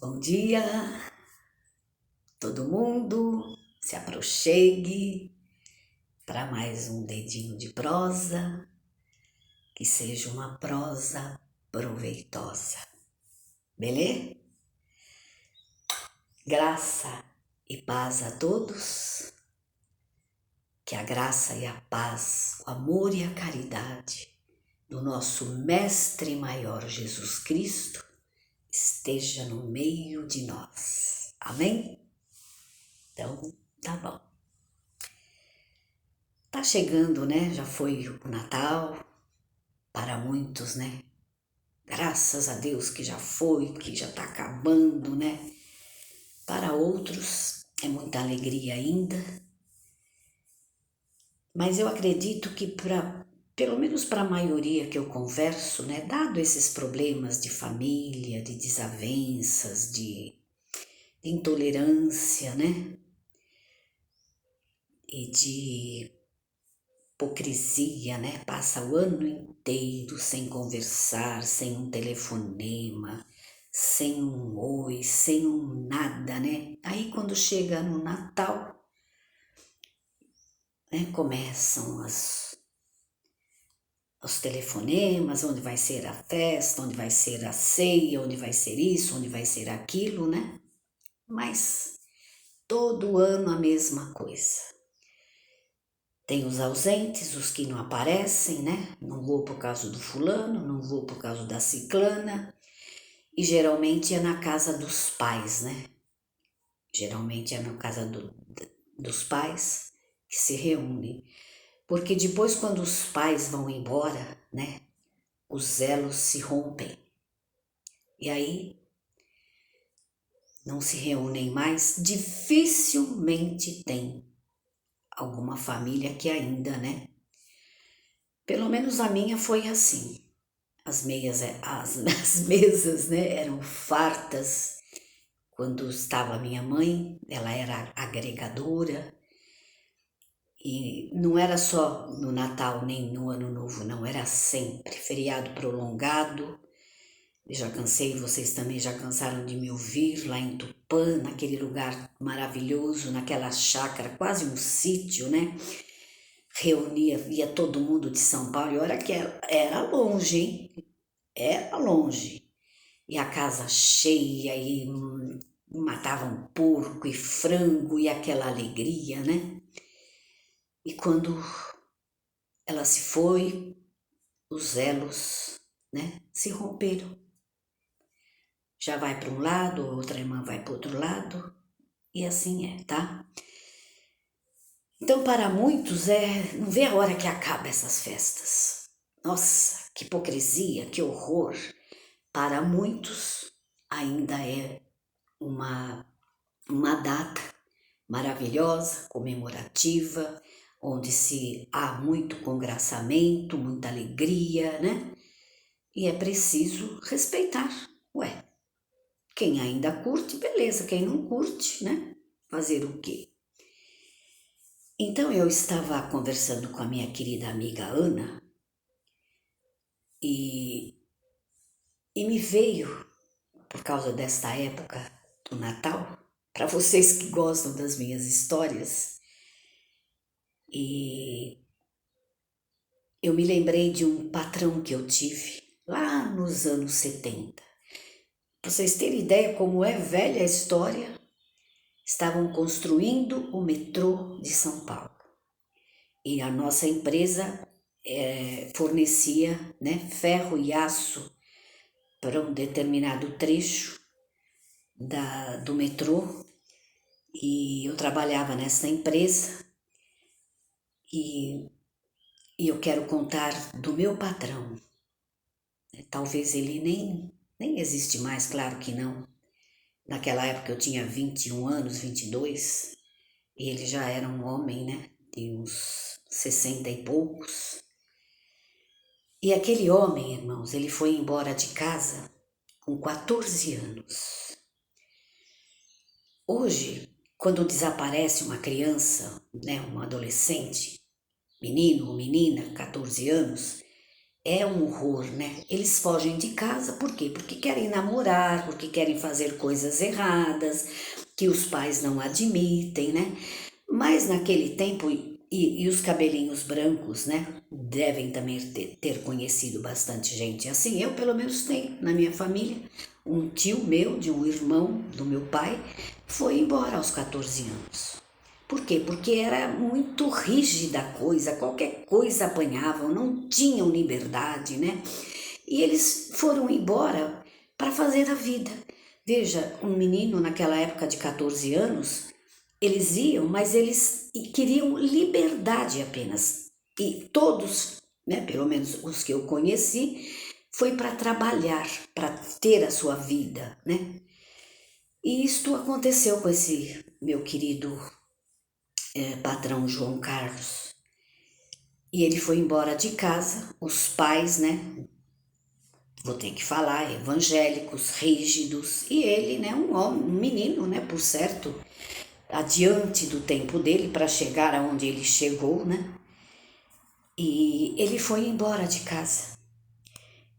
Bom dia, todo mundo, se aproxegue para mais um dedinho de prosa, que seja uma prosa proveitosa, beleza? Graça e paz a todos, que a graça e a paz, o amor e a caridade do nosso Mestre Maior Jesus Cristo esteja no meio de nós, amém? Então, tá bom. Tá chegando, né? Já foi o Natal, para muitos, né? Graças a Deus que já foi, que já tá acabando, né? Para outros é muita alegria ainda, mas eu acredito que pelo menos para a maioria que eu converso, né? Dado esses problemas de família, de desavenças, de intolerância, né? E de hipocrisia, né? Passa o ano inteiro sem conversar, sem um telefonema, sem um oi, sem um nada, né? Aí quando chega no Natal, né, começam os telefonemas, onde vai ser a festa, onde vai ser a ceia, onde vai ser isso, onde vai ser aquilo, né? Mas todo ano a mesma coisa. Tem os ausentes, os que não aparecem, né? Não vou por causa do fulano, não vou por causa da ciclana. E geralmente é na casa dos pais, né? Geralmente é na casa dos pais que se reúnem. Porque depois, quando os pais vão embora, né? Os elos se rompem. E aí não se reúnem mais. Dificilmente tem alguma família que ainda, né? Pelo menos a minha foi assim. As mesas, né, eram fartas. Quando estava minha mãe, ela era agregadora. E não era só no Natal nem no Ano Novo, não, era sempre feriado prolongado. Eu já cansei, vocês também já cansaram de me ouvir lá em Tupã, naquele lugar maravilhoso, naquela chácara, quase um sítio, né? Reunia, via todo mundo de São Paulo, e olha que era longe, hein? Era longe. E a casa cheia, e matavam porco e frango, e aquela alegria, né? E quando ela se foi, os elos, né, se romperam. Já vai para um lado, outra irmã vai para o outro lado, e assim é, tá? Então, para muitos, não vê a hora que acaba essas festas. Nossa, que hipocrisia, que horror. Para muitos, ainda é uma data maravilhosa, comemorativa, onde há muito congraçamento, muita alegria, né? E é preciso respeitar. Ué, quem ainda curte, beleza, quem não curte, né? Fazer o quê? Então eu estava conversando com a minha querida amiga Ana e me veio, por causa desta época do Natal, para vocês que gostam das minhas histórias, e eu me lembrei de um patrão que eu tive lá nos anos 70. Para vocês terem ideia como é velha a história, estavam construindo o metrô de São Paulo. E a nossa empresa fornecia, né, ferro e aço para um determinado trecho do metrô. E eu trabalhava nessa empresa e eu quero contar do meu patrão. Talvez ele nem existe mais, claro que não. Naquela época eu tinha 21 anos, 22, e ele já era um homem, né, de uns 60 e poucos. E aquele homem, irmãos, ele foi embora de casa com 14 anos. Hoje, quando desaparece uma criança, né, um adolescente, menino ou menina, 14 anos, É um horror, né? Eles fogem de casa, por quê? Porque querem namorar, porque querem fazer coisas erradas, que os pais não admitem, né? Mas naquele tempo, e os cabelinhos brancos, né? Devem também ter conhecido bastante gente assim. Eu, pelo menos, tenho na minha família. Um tio meu, de um irmão do meu pai, foi embora aos 14 anos. Por quê? Porque era muito rígida a coisa, qualquer coisa apanhavam, não tinham liberdade, né? E eles foram embora para fazer a vida. Veja, um menino naquela época de 14 anos, eles iam, mas eles queriam liberdade apenas. E todos, né, pelo menos os que eu conheci, foi para trabalhar, para ter a sua vida, né? E isto aconteceu com esse meu querido patrão João Carlos. E ele foi embora de casa, os pais, né? Vou ter que falar, evangélicos, rígidos, e ele, né, um homem, um menino, né, por certo, adiante do tempo dele para chegar aonde ele chegou, né? E ele foi embora de casa.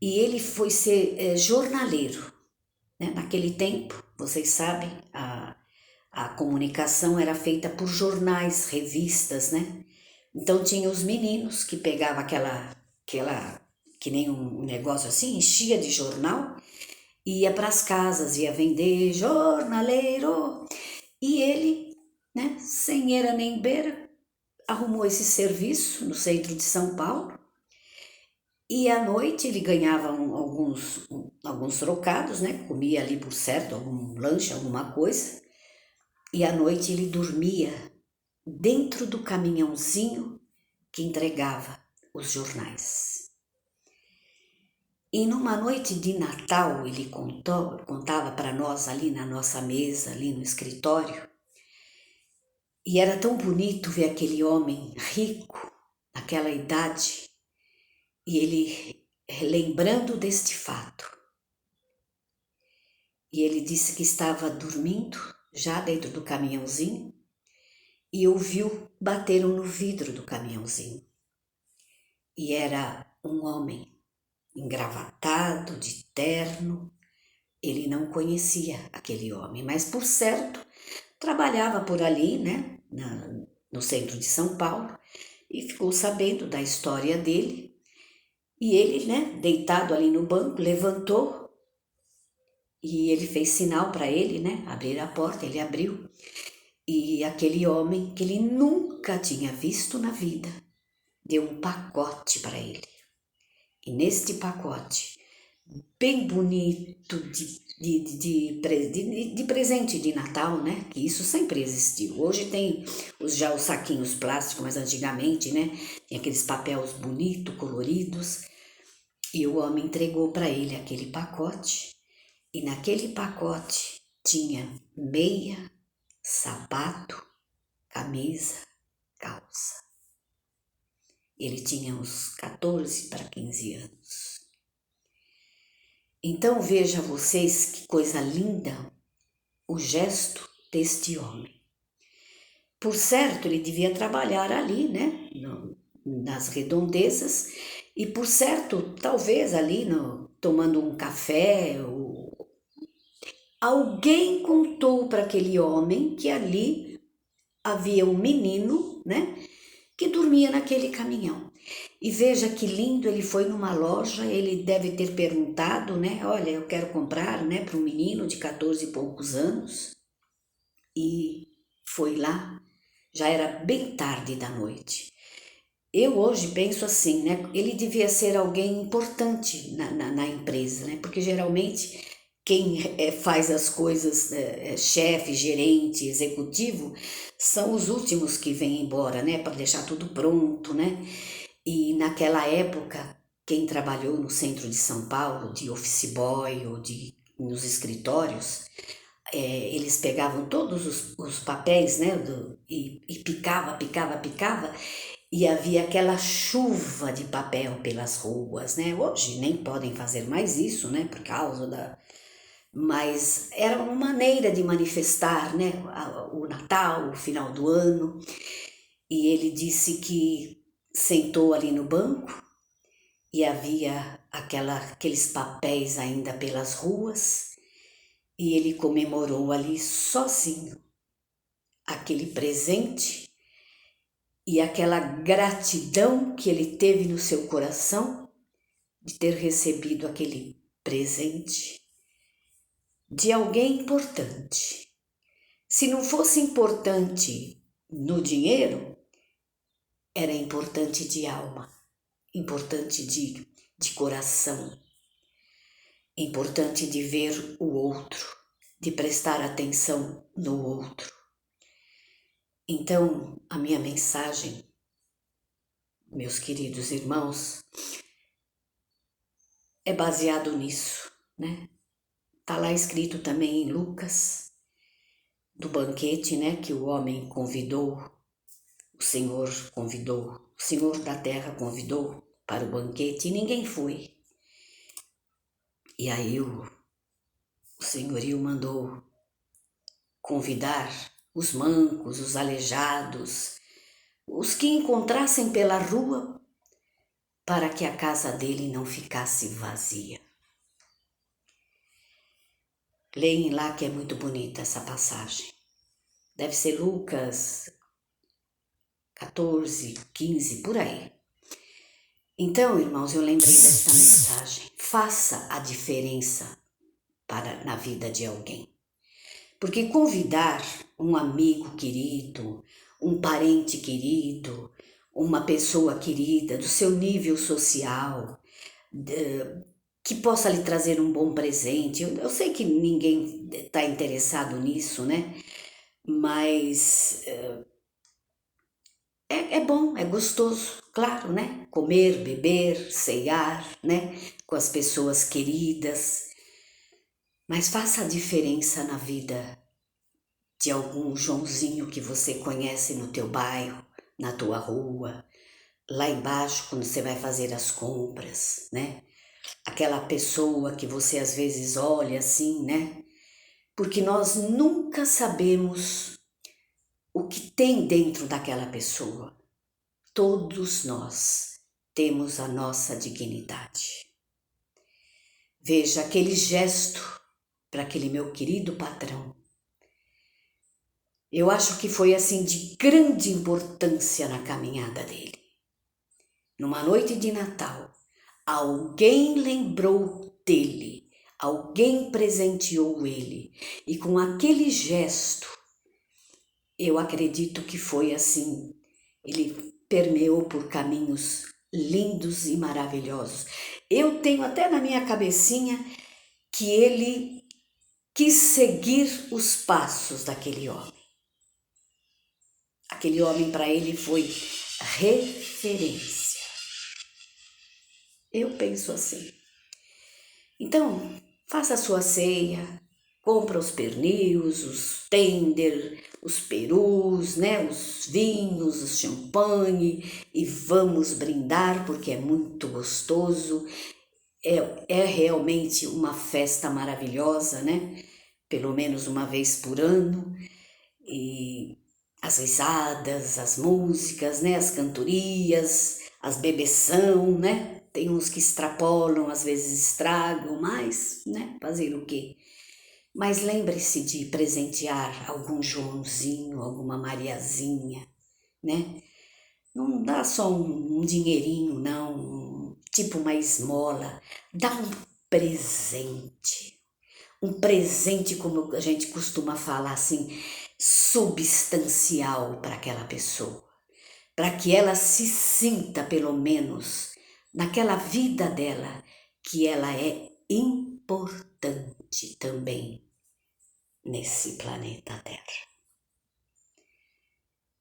E ele foi ser jornaleiro, né? Naquele tempo, vocês sabem, a comunicação era feita por jornais, revistas, né? Então tinha os meninos que pegavam aquela que nem um negócio assim, enchia de jornal, ia para as casas, ia vender jornaleiro. E ele, né, sem era nem beira, arrumou esse serviço no centro de São Paulo. E à noite ele ganhava alguns trocados, né? Comia ali por certo, algum lanche, alguma coisa. E à noite ele dormia dentro do caminhãozinho que entregava os jornais. E numa noite de Natal, ele contava para nós ali na nossa mesa, ali no escritório, e era tão bonito ver aquele homem rico, naquela idade, e ele lembrando deste fato. E ele disse que estava dormindo, já dentro do caminhãozinho, e ouviu bateram no vidro do caminhãozinho. E era um homem engravatado, de terno. Ele não conhecia aquele homem, mas por certo trabalhava por ali, né, no centro de São Paulo, e ficou sabendo da história dele. E ele, né, deitado ali no banco, levantou e ele fez sinal para ele, né, abrir a porta. Ele abriu e aquele homem que ele nunca tinha visto na vida deu um pacote para ele. E neste pacote, bem bonito, de presente de Natal, né? Que isso sempre existiu. Hoje tem já os saquinhos plásticos, mas antigamente, né? Tinha aqueles papéis bonitos, coloridos. E o homem entregou para ele aquele pacote. E naquele pacote tinha meia, sapato, camisa, calça. Ele tinha uns 14 para 15 anos. Então veja vocês que coisa linda o gesto deste homem. Por certo, ele devia trabalhar ali, né, nas redondezas, e por certo, talvez ali tomando um café, alguém contou para aquele homem que ali havia um menino, né, que dormia naquele caminhão. E veja que lindo, ele foi numa loja, ele deve ter perguntado, né, olha, eu quero comprar, né, para um menino de 14 e poucos anos. E foi lá, já era bem tarde da noite. Eu hoje penso assim, né, ele devia ser alguém importante na empresa, né, porque geralmente quem faz as coisas, chefe, gerente, executivo, são os últimos que vêm embora, né, para deixar tudo pronto, né? E naquela época, quem trabalhou no centro de São Paulo, de office boy ou nos escritórios, eles pegavam todos os papéis, né, e picava, e havia aquela chuva de papel pelas ruas, né? Hoje nem podem fazer mais isso, né, por causa Mas era uma maneira de manifestar, né, o Natal, o final do ano. E ele disse que sentou ali no banco e havia aqueles papéis ainda pelas ruas, e ele comemorou ali sozinho aquele presente e aquela gratidão que ele teve no seu coração de ter recebido aquele presente de alguém importante. Se não fosse importante no dinheiro, era importante de alma, importante de coração, importante de ver o outro, de prestar atenção no outro. Então, a minha mensagem, meus queridos irmãos, é baseado nisso, né? Está lá escrito também em Lucas, do banquete, né, que o homem convidou, o Senhor da terra convidou para o banquete e ninguém foi. E aí o senhorio mandou convidar os mancos, os aleijados, os que encontrassem pela rua, para que a casa dele não ficasse vazia. Leem lá que é muito bonita essa passagem. Deve ser Lucas 14, 15, por aí. Então, irmãos, eu lembrei desta mensagem. Faça a diferença na vida de alguém. Porque convidar um amigo querido, um parente querido, uma pessoa querida do seu nível social, que possa lhe trazer um bom presente. Eu sei que ninguém está interessado nisso, né? Mas é bom, é gostoso, claro, né? Comer, beber, ceiar, né? Com as pessoas queridas. Mas faça a diferença na vida de algum Joãozinho que você conhece no teu bairro, na tua rua, lá embaixo quando você vai fazer as compras, né? Aquela pessoa que você às vezes olha assim, né? Porque nós nunca sabemos o que tem dentro daquela pessoa. Todos nós temos a nossa dignidade. Veja aquele gesto para aquele meu querido patrão. Eu acho que foi assim de grande importância na caminhada dele. Numa noite de Natal, alguém lembrou dele, alguém presenteou ele, e com aquele gesto, eu acredito que foi assim, ele permeou por caminhos lindos e maravilhosos. Eu tenho até na minha cabecinha que ele quis seguir os passos daquele homem. Aquele homem para ele foi referência. Eu penso assim. Então, faça a sua ceia, compra os pernios, os tender, os perus, né, os vinhos, os champanhe e vamos brindar porque é muito gostoso. É realmente uma festa maravilhosa, né? Pelo menos uma vez por ano. E as risadas, as músicas, né? As cantorias, as bebeção, né? Tem uns que extrapolam, às vezes estragam, mas, né? Fazer o quê? Mas lembre-se de presentear algum Joãozinho, alguma Mariazinha, né? Não dá só um dinheirinho, não, tipo uma esmola. Dá um presente. Um presente, como a gente costuma falar assim, substancial para aquela pessoa. Para que ela se sinta, pelo menos, naquela vida dela, que ela é importante também nesse planeta Terra.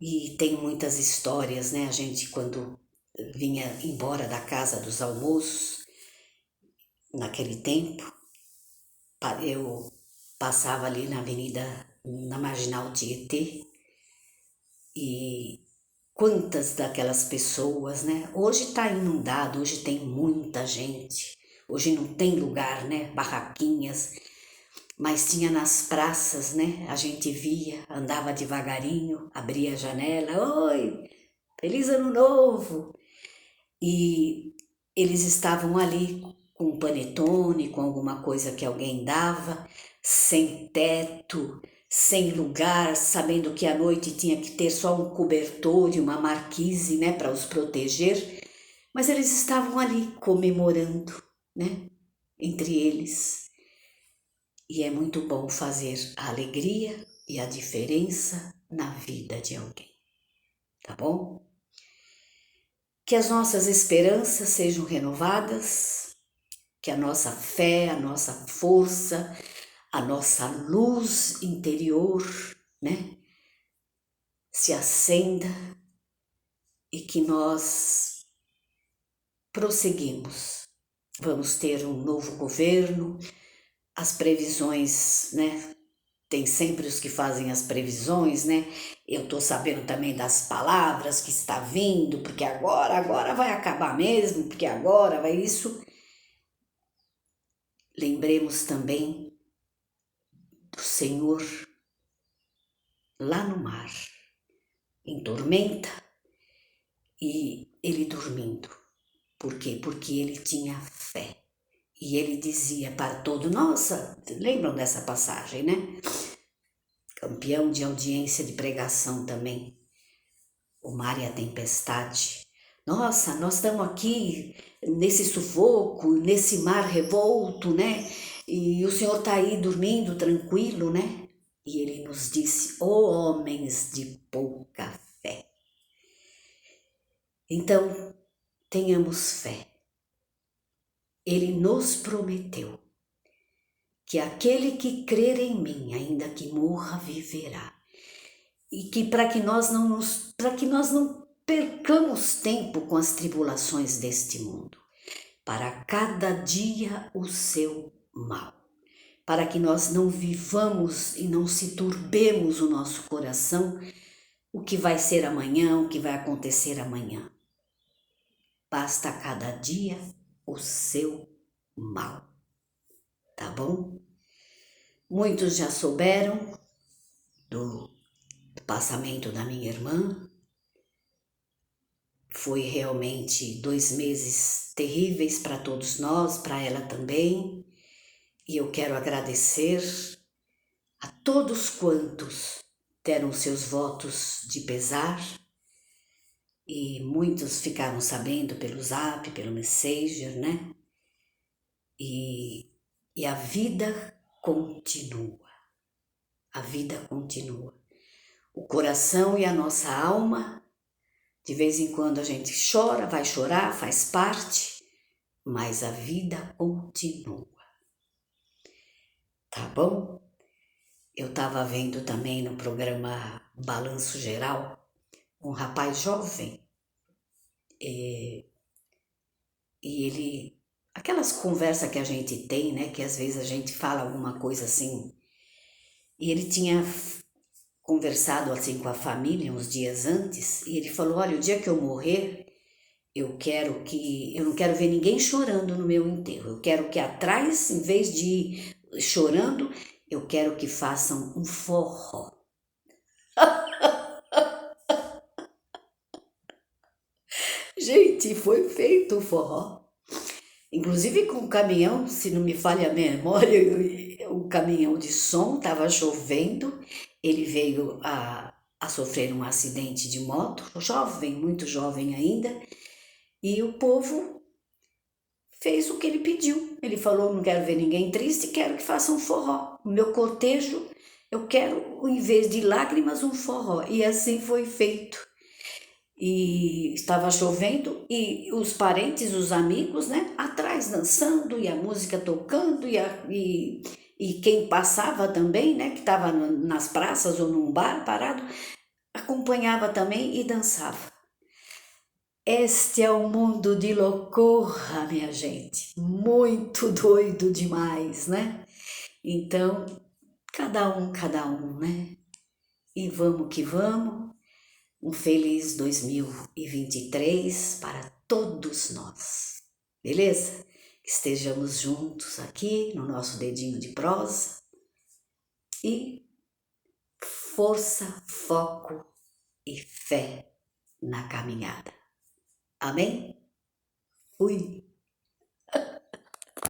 E tem muitas histórias, né? A gente, quando vinha embora da casa dos almoços, naquele tempo, eu passava ali na avenida, na Marginal Tietê, e quantas daquelas pessoas, né? Hoje está inundado, hoje tem muita gente, hoje não tem lugar, né? Barraquinhas, mas tinha nas praças, né? A gente via, andava devagarinho, abria a janela, oi, feliz ano novo! E eles estavam ali com um panetone, com alguma coisa que alguém dava, sem teto, sem lugar, sabendo que à noite tinha que ter só um cobertor e uma marquise, né, para os proteger, mas eles estavam ali comemorando, né, entre eles. E é muito bom fazer a alegria e a diferença na vida de alguém, tá bom? Que as nossas esperanças sejam renovadas, que a nossa fé, a nossa força, a nossa luz interior, né, se acenda e que nós prosseguimos. Vamos ter um novo governo, as previsões, né? Tem sempre os que fazem as previsões, né? Eu tô sabendo também das palavras que está vindo, porque agora vai acabar mesmo, porque agora vai isso. Lembremos também do Senhor lá no mar, em tormenta, e ele dormindo. Por quê? Porque ele tinha fé. E ele dizia para todo, nossa, lembram dessa passagem, né? Campeão de audiência de pregação também, o mar e a tempestade. Nossa, nós estamos aqui nesse sufoco, nesse mar revolto, né? E o Senhor está aí dormindo tranquilo, né? E ele nos disse, ó homens de pouca fé. Então, tenhamos fé. Ele nos prometeu que aquele que crer em mim, ainda que morra, viverá. E que para que nós não percamos tempo com as tribulações deste mundo, para cada dia o seu mal, para que nós não vivamos e não se turbemos o nosso coração, o que vai ser amanhã, o que vai acontecer amanhã. Basta a cada dia o seu mal, tá bom? Muitos já souberam do passamento da minha irmã. Foi realmente 2 meses terríveis para todos nós, para ela também. E eu quero agradecer a todos quantos deram seus votos de pesar. E muitos ficaram sabendo pelo Zap, pelo Messenger, né? E a vida continua. A vida continua. O coração e a nossa alma, de vez em quando a gente chora, vai chorar, faz parte, mas a vida continua. Tá bom? Eu estava vendo também no programa Balanço Geral um rapaz jovem e ele, aquelas conversas que a gente tem, né, que às vezes a gente fala alguma coisa assim, e ele tinha conversado assim com a família uns dias antes e ele falou, olha, o dia que eu morrer, eu não quero ver ninguém chorando no meu enterro. Eu quero que atrás, em vez de ir chorando, eu quero que façam um forró. Gente, foi feito o forró. Inclusive com o caminhão, se não me falha a memória, o caminhão de som estava chovendo. Ele veio a sofrer um acidente de moto, jovem, muito jovem ainda. E o povo fez o que ele pediu. Ele falou, não quero ver ninguém triste, quero que façam um forró. O meu cortejo, eu quero, em vez de lágrimas, um forró. E assim foi feito. E estava chovendo e os parentes, os amigos, né, atrás dançando e a música tocando e quem passava também, né, que estava nas praças ou num bar parado, acompanhava também e dançava. Este é um mundo de loucura, minha gente, muito doido demais, né? Então, cada um, né? E vamos que vamos. Um feliz 2023 para todos nós, beleza? Que estejamos juntos aqui no nosso dedinho de prosa e força, foco e fé na caminhada. Amém? Fui!